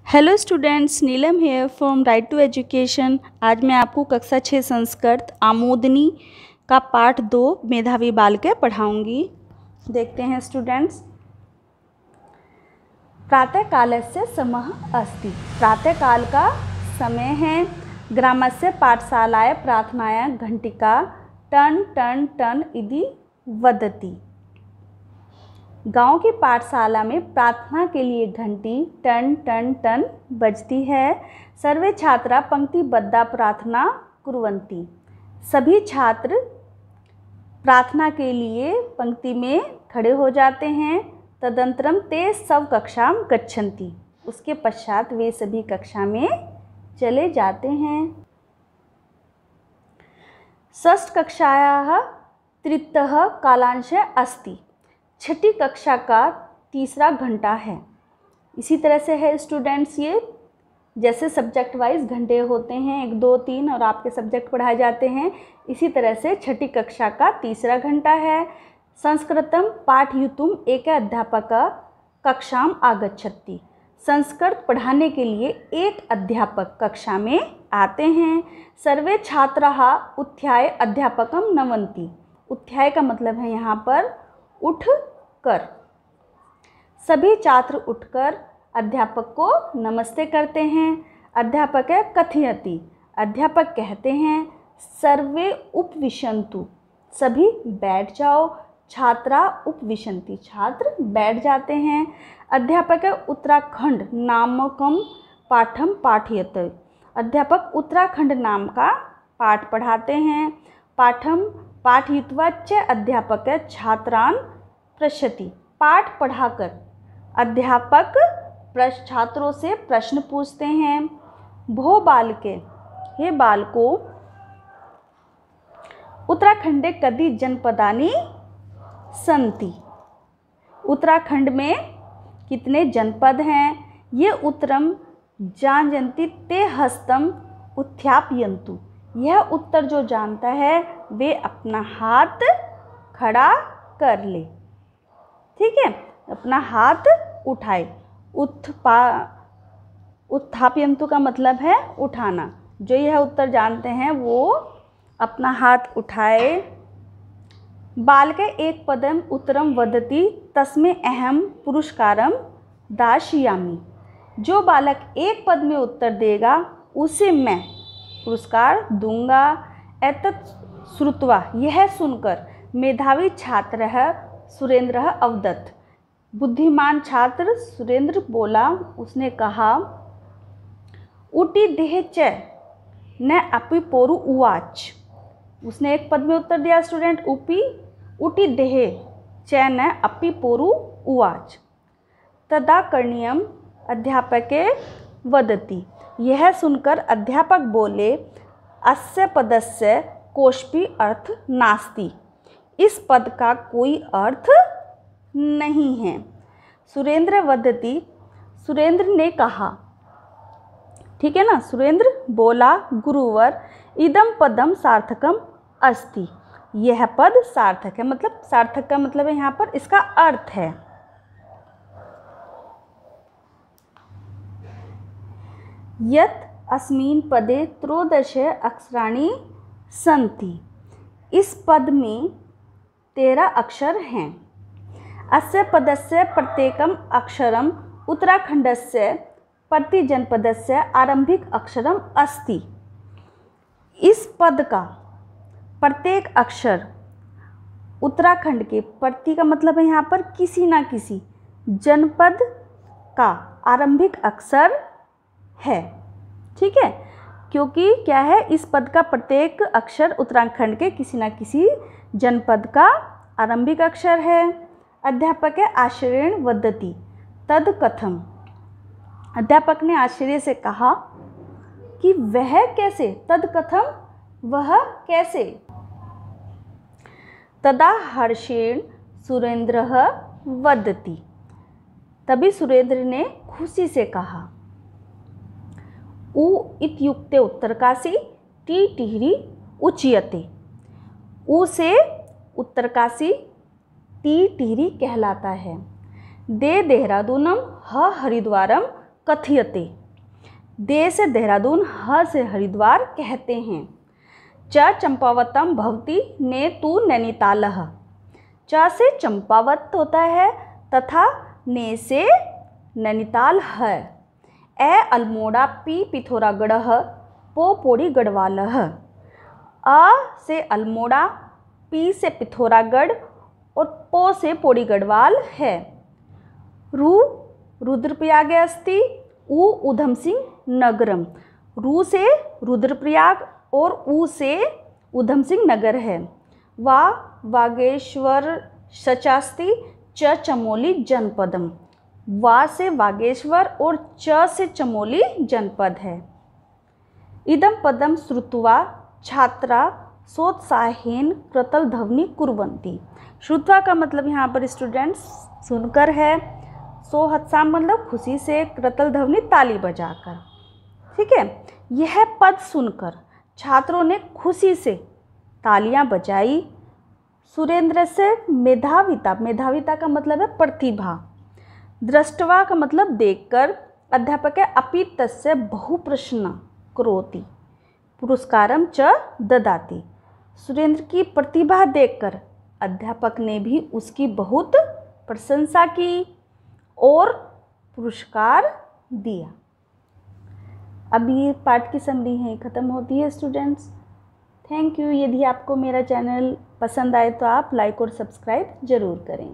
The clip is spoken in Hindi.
Hello students, Neelam here from right to education. आज मैं आपको कक्षा 6 संस्कृत आमोदनी का पाठ 2 मेधावी बालके पढ़ाऊंगी। देखते हैं स्टूडेंट्स। प्रातःकालस्य समः अस्ति। प्रातःकाल का समय है। ग्रामस्य पाठशालाय प्रार्थनाया घंटिका टन टन टन इति वदति। गांव की पाठशाला में प्रार्थना के लिए घंटी टन टन टन बजती है। सर्वे छात्रा पंक्तिबद्धा प्रार्थना कुर्वन्ति। सभी छात्र प्रार्थना के लिए पंक्ति में खड़े हो जाते हैं। तदनंतरम ते सब कक्षां गच्छन्ति। उसके पश्चात वे सभी कक्षा में चले जाते हैं। षष्ठ कक्षायाः तृतीयः कालांशः अस्ति। छठी कक्षा का तीसरा घंटा है। इसी तरह से है स्टूडेंट्स, ये जैसे सब्जेक्ट वाइज घंटे होते हैं 1 2 3 और आपके सब्जेक्ट पढ़ाए जाते हैं, इसी तरह से छठी कक्षा का तीसरा घंटा है। संस्कृतं पाठयितुम् एकः अध्यापकः कक्षाम् आगच्छति। संस्कृत पढ़ाने के लिए एक अध्यापक कक्षा में आते हैं। सर्वे छात्राः उत्थाय अध्यापकं नमन्ति। उत्थाय का मतलब है यहाँ पर उठ कर। सभी छात्र उठकर अध्यापक को नमस्ते करते हैं। अध्यापक कथयति। अध्यापक कहते हैं सर्वे उपविशन्तु। सभी बैठ जाओ। छात्रा उपविशन्ति। छात्र बैठ जाते हैं। अध्यापक उत्तराखंड नामकं पाठं पाठयति। अध्यापक उत्तराखंड नाम का पाठ पढ़ाते हैं। पाठं पाठयित्वा च अध्यापक छात्रान् पृच्छति। पाठ पढ़ाकर अध्यापक छात्रों से प्रश्न पूछते हैं। भो बालके, हे बालकों, उत्तराखंडे कति जनपदानि सन्ति। उत्तराखंड में कितने जनपद हैं? ये उत्तरम जानन्ति ते हस्तम उत्थापयन्तु। यह उत्तर जो जानता है वे अपना हाथ खड़ा कर ले। ठीक है, अपना हाथ उठाए। उत्थापयन्तु का मतलब है उठाना। जो यह उत्तर जानते हैं वो अपना हाथ उठाए। बालके एक पदम उत्तरम वदति तस्मै अहम पुरस्कारम दास्यामि। जो बालक एक पद में उत्तर देगा उसे मैं पुरस्कार दूंगा। एतत् श्रुत्वा, यह सुनकर मेधावी छात्रः सुरेंद्रः अवदत्। बुद्धिमान छात्र सुरेंद्र बोला, उसने कहा उटी देह च न अपि पोरु उवाच। उसने एक पद में उत्तर दिया स्टूडेंट, उटी देह च न अपि पोरु उवाच। तदा करणीयम अध्यापके वदति। यह सुनकर अध्यापक बोले अस्य पदस्य कोऽपि अर्थ नास्ति। इस पद का कोई अर्थ नहीं है। सुरेंद्र वदति, सुरेंद्र ने कहा, ठीक है ना, सुरेंद्र बोला गुरुवर इदम पदम सार्थकम अस्ति। यह पद सार्थक है। मतलब सार्थक का मतलब है यहाँ पर इसका अर्थ है। यत् अस्मिन् पदे 13 अक्षराणि सन्ति। इस पद में 13 अक्षर हैं। अस्य पदस्य प्रत्येकम् अक्षरम् उत्तराखण्डस्य प्रतिजनपदस्य आरंभिक अक्षरम् अस्ति। इस पद का प्रत्येक अक्षर उत्तराखंड के, प्रति का मतलब है यहाँ पर किसी ना किसी जनपद का आरंभिक अक्षर है। ठीक है, क्योंकि क्या है, इस पद का प्रत्येक अक्षर उत्तराखंड के किसी न किसी जनपद का आरंभिक अक्षर है। अध्यापक आश्चर्येण वदति तद कथम। अध्यापक ने आश्चर्य से कहा कि वह कैसे, तद कथम, वह कैसे। तदा हर्षेण सुरेंद्रः वदति। तभी सुरेंद्र ने खुशी से कहा उ इत्युक्ते उत्तरकाशी टी टिहरी उच्यते। उ से उत्तरकाशी टी टिहरी कहलाता है। दे देहरादूनम ह हरिद्वारम कथयते। दे से देहरादून, ह से हरिद्वार कहते हैं। च चंपावतम भवती ने तू नैनीतालः। च से चंपावत होता है तथा ने से नैनीताल है। ए अल्मोड़ा पी पिथौरागढ़ पो पोड़ी गढ़वालः। अ से अल्मोड़ा, पी से पिथौरागढ़ और पो से पोड़ी गढ़वाल है। रु रुद्रप्रयाग अस्ति, उ उधम सिंह नगरम। रु से रुद्रप्रयाग और उ से उधम सिंह नगर है। वा वागेश्वर सचास्ति, च चमोली जनपदम। वा से वागेश्वर और च से चमोली जनपद है। इदम पदम श्रुत्वा छात्रा सोत्साहेन कृतलध्वनि कुर्वन्ति। श्रुत्वा का मतलब यहाँ पर स्टूडेंट्स सुनकर है, सोहत्साम मतलब खुशी से, कृतलध्वनि ताली बजाकर। ठीक है, यह पद सुनकर छात्रों ने खुशी से तालियां बजाई। सुरेंद्र से मेधाविता, मेधाविता का मतलब है प्रतिभा। दृष्टवा का मतलब देखकर। अध्यापक है अपि तस्य बहु प्रश्न करोति पुरस्कारम च ददाति। सुरेंद्र की प्रतिभा देखकर अध्यापक ने भी उसकी बहुत प्रशंसा की और पुरस्कार दिया। अब ये पाठ की समरी है ख़त्म होती है स्टूडेंट्स। Thank you. यदि आपको मेरा चैनल पसंद आए तो आप लाइक और सब्सक्राइब ज़रूर करें।